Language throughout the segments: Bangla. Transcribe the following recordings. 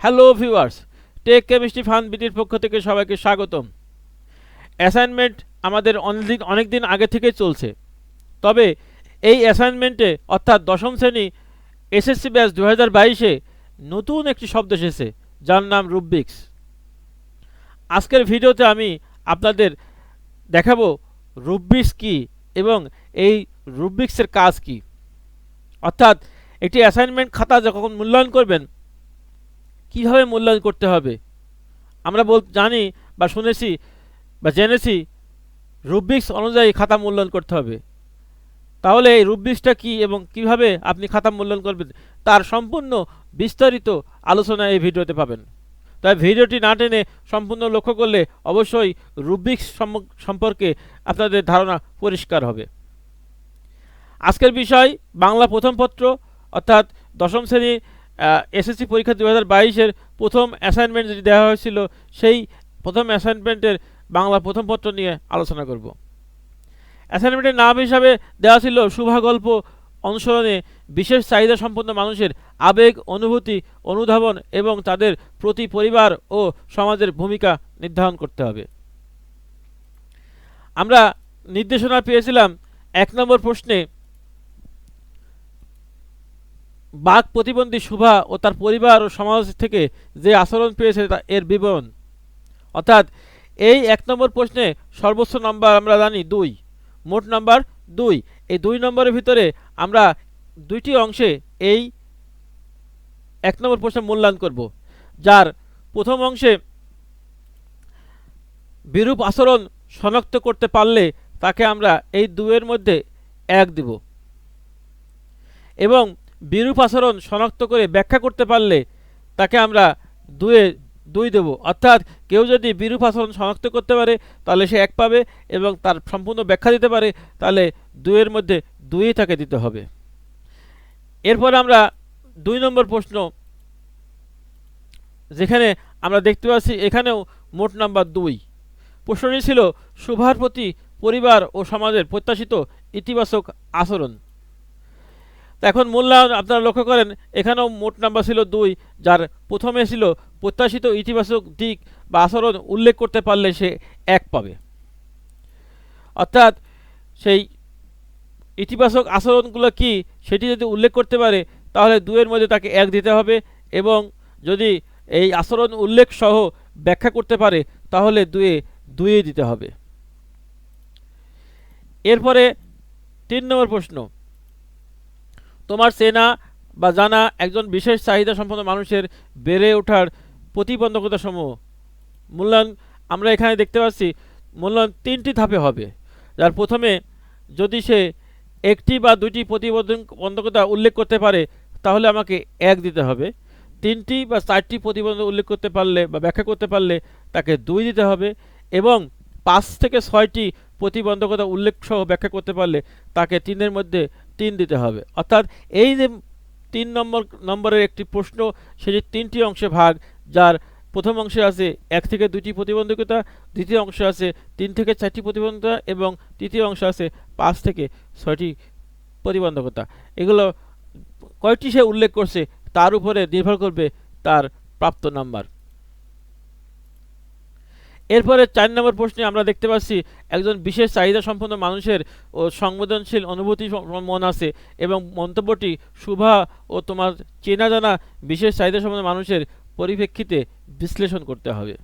Hello viewers, tech chemistry fun বিটির পক্ষ থেকে সবাইকে স্বাগতম। অ্যাসাইনমেন্ট আমাদের অনেক দিন আগে থেকেই চলছে, তবে এই অ্যাসাইনমেন্টে অর্থাৎ দশম শ্রেণী এসএসসি ব্যাচ 2022-এ নতুন একটি শব্দ এসেছে, যার নাম রুব্রিক্স। আজকের ভিডিওতে আমি আপনাদের দেখাবো রুব্রিক্স কী এবং এই রুব্রিক্সের কাজ কী। অর্থাৎ একটি অ্যাসাইনমেন্ট খাতা যখন মূল্যায়ন করবেন, কীভাবে মূল্যায়ন করতে হবে। আমরা জানি বা শুনেছি বা জেনেছি রুব্রিক্স অনুযায়ী খাতা মূল্যায়ন করতে হবে। তাহলে এই রুব্রিক্সটা কী এবং কিভাবে আপনি খাতা মূল্যায়ন করবেন তার সম্পূর্ণ বিস্তারিত আলোচনা এই ভিডিওতে পাবেন। তাই ভিডিওটি না টেনে সম্পূর্ণ লক্ষ্য করলে অবশ্যই রুব্রিক্স সম্পর্কে আপনাদের ধারণা পরিষ্কার হবে। আজকের বিষয় বাংলা প্রথম পত্র, অর্থাৎ দশম শ্রেণী এসএসসি পরীক্ষা 2022-এর প্রথম অ্যাসাইনমেন্ট যেটি দেওয়া হয়েছিল, সেই প্রথম অ্যাসাইনমেন্টের বাংলা প্রথম পত্র নিয়ে আলোচনা করব। অ্যাসাইনমেন্টের নাম হিসাবে দেওয়া ছিল শুভা গল্প অনুসরণে বিশেষ চাহিদা সম্পন্ন মানুষের আবেগ, অনুভূতি, অনুধাবন এবং তাদের প্রতি পরিবার ও সমাজের ভূমিকা নির্ধারণ করতে হবে। আমরা নির্দেশনা পেয়েছিলাম 1 নম্বর প্রশ্নে বাক প্রতিবন্ধী শুভা ও তার পরিবার ও সমাজ থেকে যে আচরণ পেয়েছে এর বিবরণ। অর্থাৎ এই 1 নম্বর প্রশ্নে সর্বোচ্চ নম্বর আমরা জানি 2, মোট নাম্বার 2। এই 2 নম্বরের ভিতরে আমরা 2টি অংশে এই 1 নম্বর প্রশ্নে মূল্যায়ন করব। যার প্রথম অংশে বিরূপ আচরণ শনাক্ত করতে পারলে তাকে আমরা এই 2-এর মধ্যে 1 দিব, এবং বিরূপ আচরণ শনাক্ত করে ব্যাখ্যা করতে পারলে তাকে আমরা 2-এ 2 দেব। অর্থাৎ কেউ যদি বিরূপ আচরণ শনাক্ত করতে পারে তাহলে সে 1 পাবে, এবং তার সম্পূর্ণ ব্যাখ্যা দিতে পারে তাহলে 2-এর মধ্যে 2ই তাকে দিতে হবে। এরপর আমরা 2 নম্বর প্রশ্ন, যেখানে আমরা দেখতে পাচ্ছি এখানেও মোট নাম্বার 2। প্রশ্নটি ছিল শুভার প্রতি পরিবার ও সমাজের প্রত্যাশিত ইতিবাচক আচরণ। এখন মূল্যায়ন আপনারা লক্ষ্য করেন, এখানেও মোট নাম্বার ছিল 2, যার প্রথমে ছিল প্রত্যাশিত ইতিবাচক দিক বা আচরণ উল্লেখ করতে পারলে সে 1 পাবে। অর্থাৎ সেই ইতিবাচক আচরণগুলো কি সেটি যদি উল্লেখ করতে পারে তাহলে 2-এর মধ্যে তাকে 1 দিতে হবে, এবং যদি এই আচরণ উল্লেখ সহ ব্যাখ্যা করতে পারে তাহলে 2-এ 2 দিতে হবে। এরপরে 3 নম্বর প্রশ্ন, তোমার চেনা বা জানা একজন বিশেষ চাহিদা সম্পন্ন মানুষের বেড়ে ওঠার প্রতিবন্ধকতা সমূহ। মূল্যায়ন আমরা এখানে দেখতে পাচ্ছি মূল্যায়ন 3টি ধাপে হবে। যার প্রথমে যদি সে 1টি বা 2টি প্রতিবন্ধকতা উল্লেখ করতে পারে তাহলে আমাকে 1 দিতে হবে। 3টি বা 4টি প্রতিবন্ধক উল্লেখ করতে পারলে বা ব্যাখ্যা করতে পারলে তাকে 2 দিতে হবে, এবং 5 থেকে 6টি প্রতিবন্ধকতা উল্লেখ সহ ব্যাখ্যা করতে পারলে তাকে 3-এর মধ্যে 3 দিতে হবে। অর্থাৎ এই যে 3 নম্বরের একটি প্রশ্ন, সেটি 3টি অংশে ভাগ। যার প্রথম অংশে আছে 1 থেকে 2টি প্রতিবন্ধকতা, দ্বিতীয় অংশে আছে 3 থেকে 4টি প্রতিবন্ধকতা, এবং তৃতীয় অংশে আছে 5 থেকে 6টি প্রতিবন্ধকতা। এগুলো কয়টি সে উল্লেখ করছে তার উপরে নির্ভর করবে তার প্রাপ্ত নাম্বার। এরপরে 4 নম্বর প্রশ্নে আমরা দেখতে পাচ্ছি একজন বিশেষ চাহিদা সম্পন্ন মানুষের ও সংবেদনশীল অনুভূতি মন আছে, এবং মন্তব্যটি শুভা ও তোমার চেনা জানা বিশেষ চাহিদা সম্পন্ন মানুষের পরিপ্রেক্ষিতে বিশ্লেষণ করতে হবে।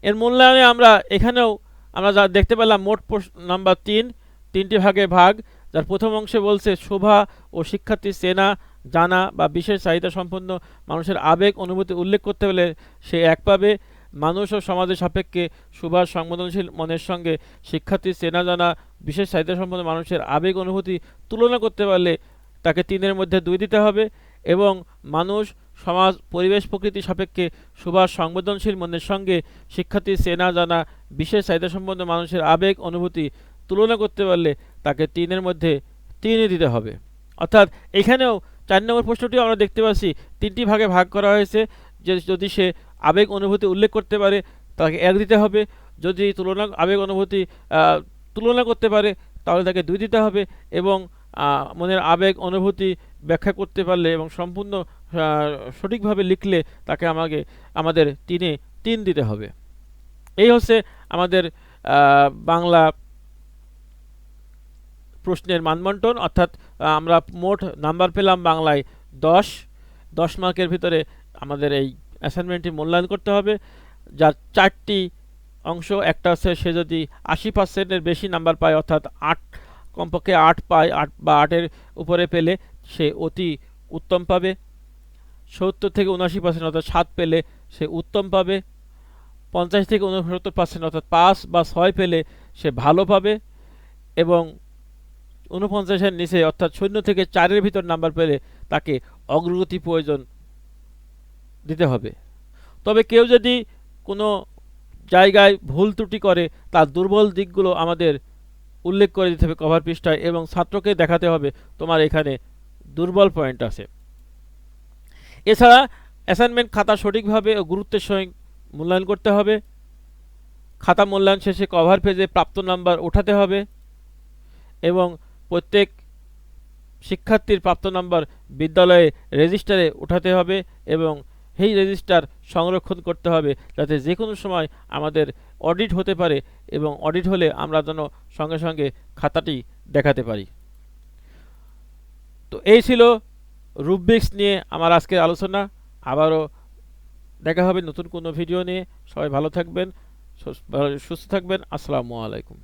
এর মূল্যায়নে আমরা এখানেও আমরা যা দেখতে পেলাম মোট নাম্বার 3টি ভাগে ভাগ। যার প্রথম অংশে বলছে শোভা ও শিক্ষার্থী চেনা জানা বা বিশেষ চাহিদা সম্পন্ন মানুষের আবেগ অনুভূতি উল্লেখ করতে হলে সে 1 পাবে। মানুষ ও সমাজের সাপেক্ষে শুভার সংবেদনশীল মনের সঙ্গে শিক্ষার্থী চেনা জানা বিশেষ চাহিদা সম্পন্ন মানুষের আবেগ অনুভূতি তুলনা করতে পারলে তাকে 3-এর মধ্যে 2 দিতে হবে, এবং মানুষ সমাজ পরিবেশ প্রকৃতি সাপেক্ষে শুভার সংবেদনশীল মনের সঙ্গে শিক্ষার্থী চেনা জানা বিশেষ চাহিদা সম্পন্ন মানুষের আবেগ অনুভূতি তুলনা করতে পারলে তাকে 3-এর মধ্যে 3 দিতে হবে। অর্থাৎ এখানেও 4 নম্বর প্রশ্নটিও আমরা দেখতে পাচ্ছি 3টি ভাগে ভাগ করা হয়েছে। যে যদি সে আবেগ অনুভূতি উল্লেখ করতে পারে তাকে 1 দিতে হবে, যদি আবেগ অনুভূতি তুলনা করতে পারে তাহলে তাকে 2 দিতে হবে, এবং মনের আবেগ অনুভূতি ব্যাখ্যা করতে পারলে এবং সম্পূর্ণ সঠিকভাবে লিখলে তাকে আমাদের 3-এ 3 দিতে হবে। এই হচ্ছে আমাদের বাংলা প্রশ্নের মানবন্টন, অর্থাৎ আমরা মোট নাম্বার পেলাম বাংলায় 10 মার্কের ভিতরে আমাদের এই অ্যাসাইনমেন্টটি মূল্যায়ন করতে হবে, যার 4টি অংশ। একটা হচ্ছে সে যদি 80%-এর বেশি নাম্বার পায়, অর্থাৎ 8 কমপক্ষে 8 পায়, 8 বা 8-এর উপরে পেলে সে অতি উত্তম পাবে। 70 থেকে 79% অর্থাৎ 7 পেলে সে উত্তম পাবে। 50 থেকে 69% অর্থাৎ 5 বা 6 পেলে সে ভালো পাবে। এবং 49-এর নিচে অর্থাৎ 0 থেকে 4-এর ভিতর নাম্বার পেলে তাকে অগ্রগতি প্রয়োজন দিতে হবে। তবে কেউ যদি কোনো জায়গায় ভুল ত্রুটি করে তার দুর্বল দিকগুলো আমাদের উল্লেখ করে দিতে হবে কভার পৃষ্ঠায়, এবং ছাত্রকে দেখাতে হবে তোমার এখানে দুর্বল পয়েন্ট আছে। এছাড়া অ্যাসাইনমেন্ট খাতা সঠিকভাবে ও গুরুত্বের সঙ্গে মূল্যায়ন করতে হবে। খাতা মূল্যায়ন শেষে কভার পেজে প্রাপ্ত নাম্বার ওঠাতে হবে এবং প্রত্যেক শিক্ষার্থীর প্রাপ্ত নাম্বার বিদ্যালয়ে রেজিস্টারে ওঠাতে হবে এবং এই রেজিস্টার সংরক্ষণ করতে হবে, যাতে যে কোনো সময় আমাদের অডিট হতে পারে এবং অডিট হলে আমরা যেন সঙ্গে সঙ্গে খাতাটি দেখাতে পারি। তো এই ছিল রুব্রিক্স নিয়ে আমার আজকের আলোচনা। আবারও দেখা হবে নতুন কোনো ভিডিও নিয়ে। সবাই ভালো থাকবেন, সুস্থ থাকবেন। আসসালামু আলাইকুম।